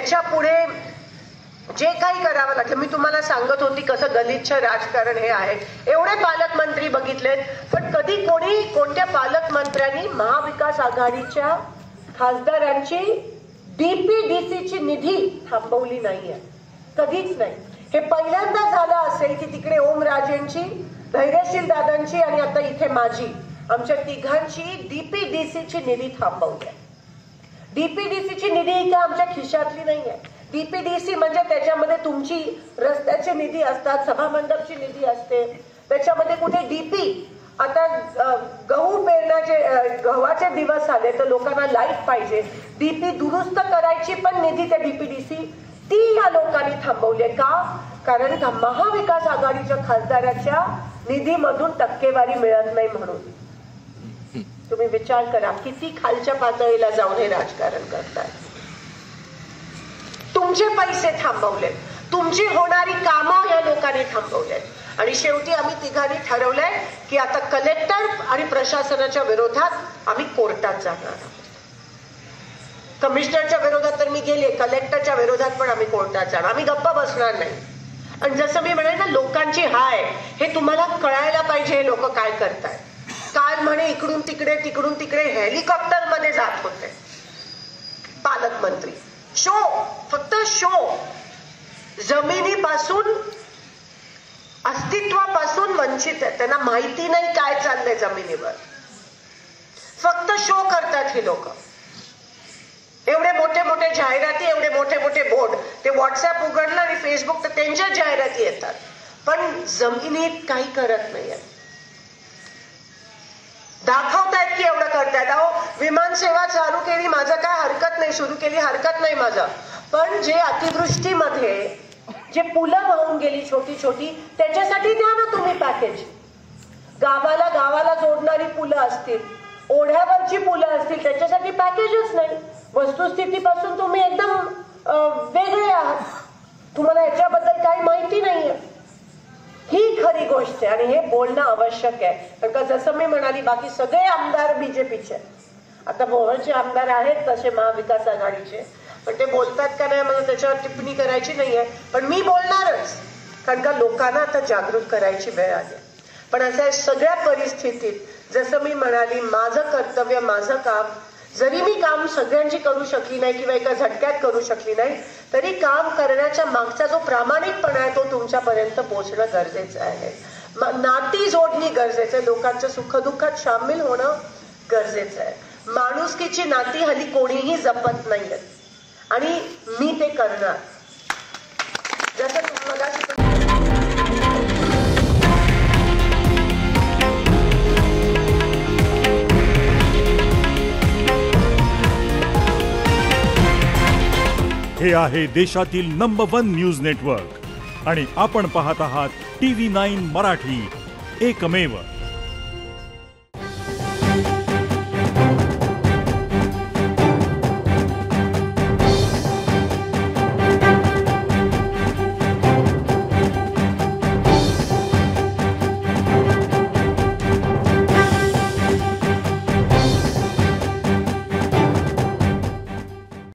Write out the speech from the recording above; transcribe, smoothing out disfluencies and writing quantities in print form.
ह्याच्या पुढे जे काही करावं लागलं, मी तुम्हाला सांगत होती कसं गलिच्छ राजकारण हे आहे. एवढे पालकमंत्री बघितलेत, पण कधी कोणी कोणत्या पालकमंत्र्यांनी महाविकास आघाडीच्या खासदारांची डीपीडीसीची निधी थांबवली नाहीये, कधीच नाही. हे पहिल्यांदा झालं असेल की तिकडे ओमराजेंची, धैर्यशील दादांची आणि आता इथे माझी, आमच्या तिघांची डीपीडीसीची निधी थांबवली. डीपीडीसीची निधी ही काय आमच्या खिशातली नाहीये. डीपीडीसी म्हणजे त्याच्यामध्ये तुमची रस्त्याची निधी असतात, सभामंडपची निधी असते, त्याच्यामध्ये कुठे डीपी. आता गहू पेरण्याचे गव्हाचे दिवस आले तर लोकांना लाईट पाहिजे, डीपी दुरुस्त करायची पण निधी त्या डीपीडीसी ती या लोकांनी थांबवली. का? कारण का महाविकास आघाडीच्या खासदाराच्या निधीमधून टक्केवारी मिळत नाही म्हणून. तुम्ही विचार करा किती खालच्या पातळीला जाऊन हे राजकारण करतात. तुमचे पैसे थांबवले, तुमची होणारी कामं या लोकांनी थांबवलेत. आणि शेवटी आम्ही तिघांनी ठरवलंय की आता कलेक्टर आणि प्रशासनाच्या विरोधात आम्ही कोर्टात जाणार आहोत. कमिशनरच्या विरोधात तर मी गेले, कलेक्टरच्या विरोधात पण आम्ही कोर्टात जाणार. आम्ही गप्प बसणार नाही. आणि जसं मी म्हणाले ना, लोकांची हाय हे तुम्हाला कळायला पाहिजे. हे लोक काय करतायत. काल म्हणे इकडून तिकडे तिकडून तिकडे हेलिकॉप्टर मध्ये जात होते पालकमंत्री. शो, फक्त शो. जमिनीपासून, अस्तित्वापासून वंचित आहे. त्यांना माहिती नाही काय चाललंय जमिनीवर. फक्त शो करतात हे लोक. एवढे मोठे मोठे जाहिराती, एवढे मोठे मोठे बोर्ड, ते व्हॉट्सअप उघडलं आणि फेसबुक तर त्यांच्या जाहिराती येतात, पण जमिनीत काही करत नाहीये. दाखवतायत की एवढं करतायत. अहो, विमान सेवा चालू केली, माझं काय हरकत नाही, सुरू केली हरकत नाही माझं, पण जे अतिवृष्टीमध्ये जे पुलं वाहून गेली छोटी छोटी, त्याच्यासाठी द्या ना तुम्ही पॅकेज. गावाला गावाला जोडणारी पुलं असतील, ओढ्यावरची पुलं असतील, त्याच्यासाठी पॅकेजच नाही. वस्तुस्थितीपासून तुम्ही एकदम वेगळे आहात. तुम्हाला याच्याबद्दल काही माहिती नाहीये. ही खरी गोष्ट आहे आणि हे बोलणं आवश्यक आहे. कारण का जसं मी म्हणाली, बाकी सगळे आमदार बीजेपीचे, आता मोहनचे आमदार आहेत तसे महाविकास आघाडीचे, पण ते बोलतात का नाही मला त्याच्यावर टिप्पणी करायची नाहीये, पण मी बोलणारच. कारण का लोकांना आता जागृत करायची वेळ आली. पण असं सगळ्या परिस्थितीत जसं मी म्हणाली, माझं कर्तव्य, माझं काम, जरी मी काम सगळ्यांची करू शकली नाही किंवा एका झटक्यात करू शकली नाही, तरी काम करण्याच्या मागचा जो प्रामाणिकपणा आहे तो तुमच्यापर्यंत पोहोचणं गरजेचं आहे. नाती जोडणी गरजेचं आहे. लोकांच्या सुखदुःखात सामील होणं गरजेचं आहे. माणुसकीची नाती हल्ली कोणीही जपत नाहीयेत आणि मी ते करणार. जसं तुम्हाला हे आहे देशातील नंबर 1 न्यूज नेटवर्क आणि आपण पाहत आहात TV9 मराठी, एकमेव.